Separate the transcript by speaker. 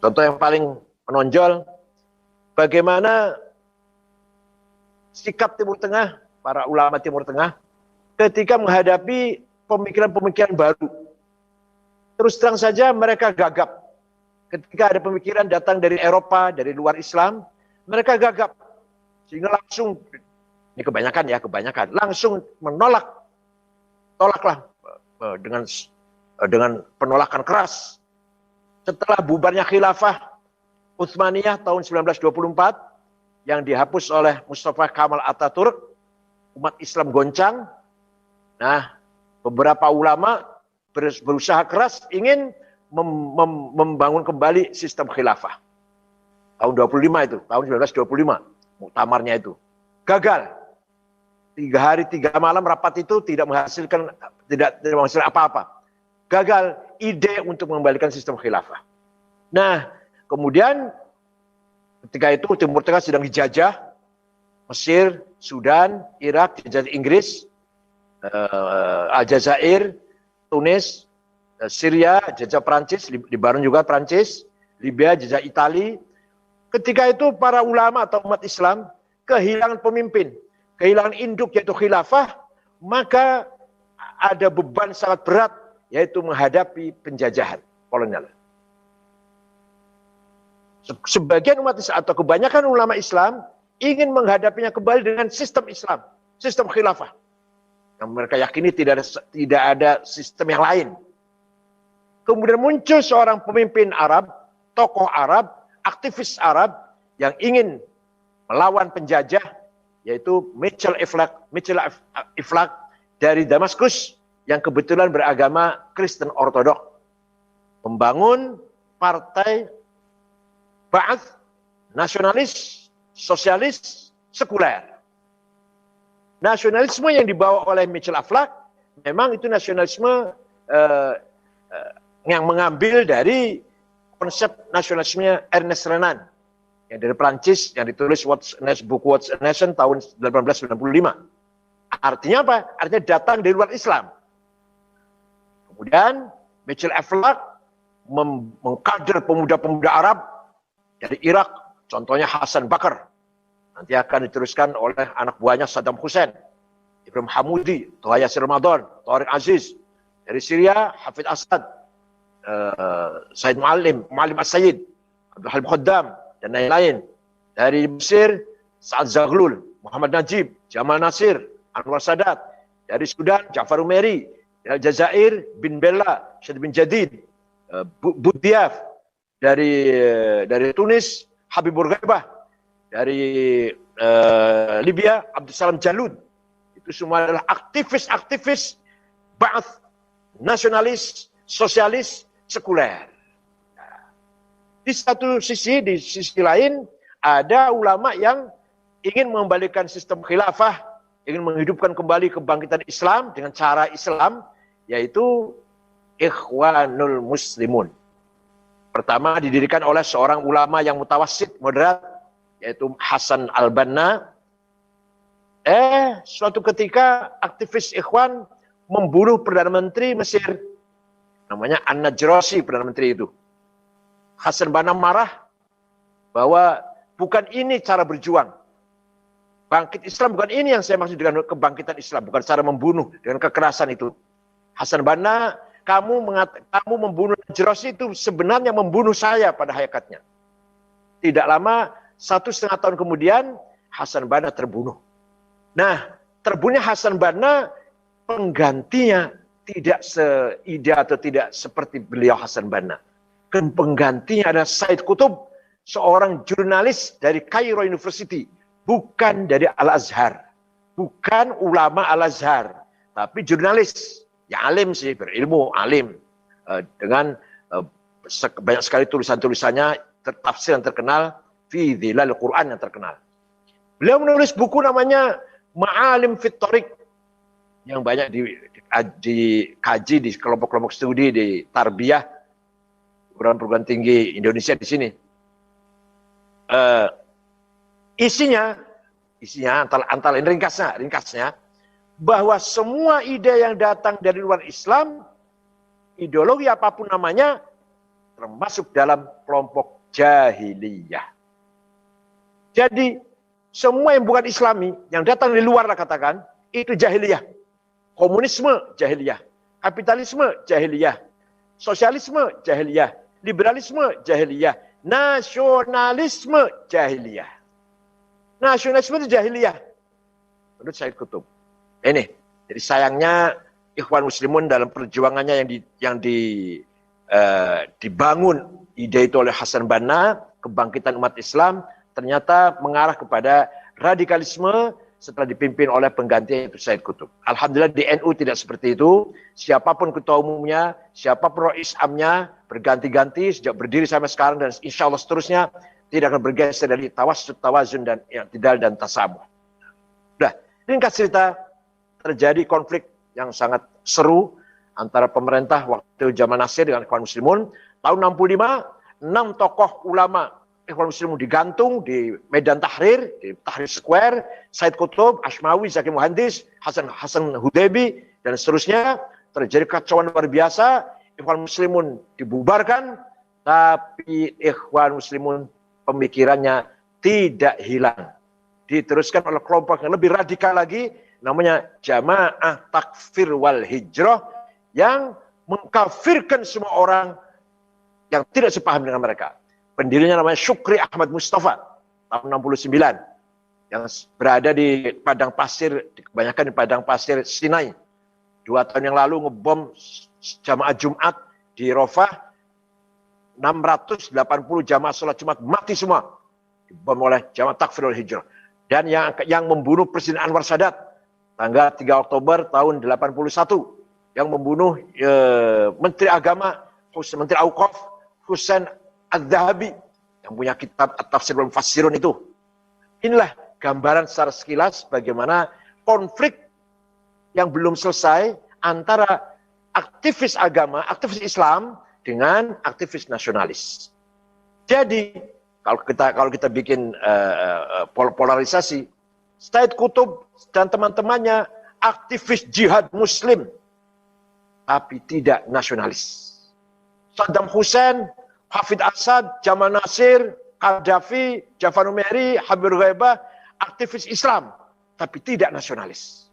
Speaker 1: Contoh yang paling menonjol, bagaimana sikap Timur Tengah, para ulama Timur Tengah, ketika menghadapi pemikiran-pemikiran baru. Terus terang saja mereka gagap. Ketika ada pemikiran datang dari Eropa, dari luar Islam, mereka gagap. Sehingga langsung, ini kebanyakan, langsung menolak. Tolaklah dengan penolakan keras. Setelah bubarnya khilafah Utsmaniyah tahun 1924 yang dihapus oleh Mustafa Kemal Atatürk, umat Islam goncang. Nah, beberapa ulama berusaha keras ingin membangun kembali sistem khilafah. Tahun 25 itu, tahun 1925, muktamarnya itu. Gagal. 3 hari 3 malam rapat itu tidak menghasilkan apa-apa. Gagal ide untuk mengembalikan sistem khilafah. Nah, kemudian ketika itu Timur Tengah sedang dijajah, Mesir, Sudan, Irak, dijajah Inggris, Aljazair, Tunis, Syria, jajah Prancis, Libanon juga Prancis, Libya, jajah Itali. Ketika itu para ulama atau umat Islam kehilangan pemimpin, kehilangan induk yaitu khilafah, maka ada beban sangat berat yaitu menghadapi penjajahan kolonial. Sebagian umat Islam atau kebanyakan ulama Islam ingin menghadapinya kembali dengan sistem Islam, sistem khilafah. Yang mereka yakini tidak ada sistem yang lain. Kemudian muncul seorang pemimpin Arab, tokoh Arab, aktivis Arab yang ingin melawan penjajah, yaitu Michel Aflaq dari Damaskus yang kebetulan beragama Kristen Ortodok, membangun partai Ba'ath, nasionalis, sosialis, sekuler. Nasionalisme yang dibawa oleh Michel Aflaq memang itu nasionalisme yang mengambil dari konsep nasionalisme Ernest Renan yang dari Prancis, yang ditulis buku What's a Nation tahun 1895. Artinya apa? Artinya datang dari luar Islam. Kemudian Michel Aflaq mengkader pemuda-pemuda Arab dari Irak, contohnya Hasan Bakar. Nanti akan diteruskan oleh anak buahnya Saddam Hussein, Ibrahim Hamudi, Toha Yasir Ramadan, Tariq Aziz. Dari Syria, Hafid Assad, Said Muallim As-Sayyid, Abdul Halim Khaddam, dan lain-lain. Dari Mesir, Sa'ad Zaghlul, Muhammad Najib, Jamal Nasir, Anwar Sadat. Dari Sudan, Ja'far Umeri. Dari Aljazair, Bin Bella, Syed bin Jadid, Boudiaf. Dari Tunis, Habib Bourguiba. Dari Libya, Abdul Salam Jalud. Itu semua adalah aktivis-aktivis Ba'ath, nasionalis, sosialis, sekuler. Di sisi lain, ada ulama yang ingin mengembalikan sistem khilafah, ingin menghidupkan kembali kebangkitan Islam dengan cara Islam, yaitu Ikhwanul Muslimun. Pertama didirikan oleh seorang ulama yang mutawassit, moderat, yaitu Hasan al-Banna. Suatu ketika aktivis Ikhwan membunuh Perdana Menteri Mesir. Namanya An-Najrasi, Perdana Menteri itu. Hasan Banna marah bahwa bukan ini cara berjuang. Bangkit Islam bukan ini yang saya maksud dengan kebangkitan Islam. Bukan cara membunuh dengan kekerasan itu. Hasan Banna, kamu membunuh Najrasi itu sebenarnya membunuh saya pada hakikatnya. Tidak lama, 1,5 tahun kemudian, Hasan Banna terbunuh. Nah, terbunuhnya Hasan Banna, penggantinya tidak seide atau tidak seperti beliau Hasan Banna. Penggantinya adalah Said Qutb, seorang jurnalis dari Cairo University, bukan dari Al-Azhar, bukan ulama Al-Azhar, tapi jurnalis yang alim sih, berilmu, alim, dengan banyak sekali tulisan-tulisannya, tafsir yang terkenal, fi dhilal Quran yang terkenal. Beliau menulis buku namanya Ma'alim fit Thariq, yang banyak dikaji di kelompok-kelompok studi di Tarbiyah, perguruan tinggi Indonesia di sini. Isinya antara lain ringkasnya, bahwa semua ide yang datang dari luar Islam, ideologi apapun namanya, termasuk dalam kelompok jahiliyah. Jadi semua yang bukan Islami, yang datang di luar lah katakan, itu jahiliyah. Komunisme jahiliyah, kapitalisme jahiliyah, sosialisme jahiliyah, liberalisme jahiliyah, nasionalisme jahiliyah. Nasionalisme itu jahiliyah menurut Said Qutb. Ini, jadi sayangnya Ikhwan Muslimun dalam perjuangannya yang dibangun ide itu oleh Hasan Banna, kebangkitan umat Islam, ternyata mengarah kepada radikalisme setelah dipimpin oleh pengganti itu Said Qutb. Alhamdulillah di NU tidak seperti itu. Siapapun ketua umumnya, siapapun Rais Amnya, berganti-ganti sejak berdiri sampai sekarang dan insya Allah seterusnya tidak akan bergeser dari tawassut, tawazun dan i'tidal dan tasabuh. Nah, ringkas cerita, terjadi konflik yang sangat seru antara pemerintah waktu zaman Nasir dengan Ikhwan Muslimun. Tahun 65, 6 tokoh ulama Ikhwan Muslimun digantung di Medan Tahrir, di Tahrir Square, Said Qutb, Ashmawi, Zaki Muhandis, Hasan Hudaybi, dan seterusnya. Terjadi kacauan luar biasa, Ikhwan Muslimun dibubarkan, tapi Ikhwan Muslimun pemikirannya tidak hilang. Diteruskan oleh kelompok yang lebih radikal lagi, namanya Jamaah Takfir wal Hijrah, yang mengkafirkan semua orang yang tidak sepaham dengan mereka. Pendirinya namanya Syukri Ahmad Mustafa, tahun 69, yang berada di padang pasir, kebanyakan di padang pasir Sinai. 2 tahun yang lalu ngebom jamaah Jumat di Rafah, 680 jamaah sholat Jumat mati semua, dibom oleh Jamaah Takfir wal Hijrah. Dan yang membunuh Presiden Anwar Sadat, tanggal 3 Oktober tahun 81, yang membunuh Menteri Agama, Menteri Auqaf, Husain Al-Dhahabi, yang punya kitab At-Tafsir wal Mufassirun itu. Inilah gambaran secara sekilas bagaimana konflik yang belum selesai antara aktivis agama, aktivis Islam dengan aktivis nasionalis. Jadi kalau kita bikin polarisasi, Said Qutb dan teman-temannya aktivis jihad Muslim, tapi tidak nasionalis. Saddam Hussein, Hafid Assad, Jamal Nasir, Gaddafi, Jafar Numeri, Habib Ghaibah, aktivis Islam, tapi tidak nasionalis.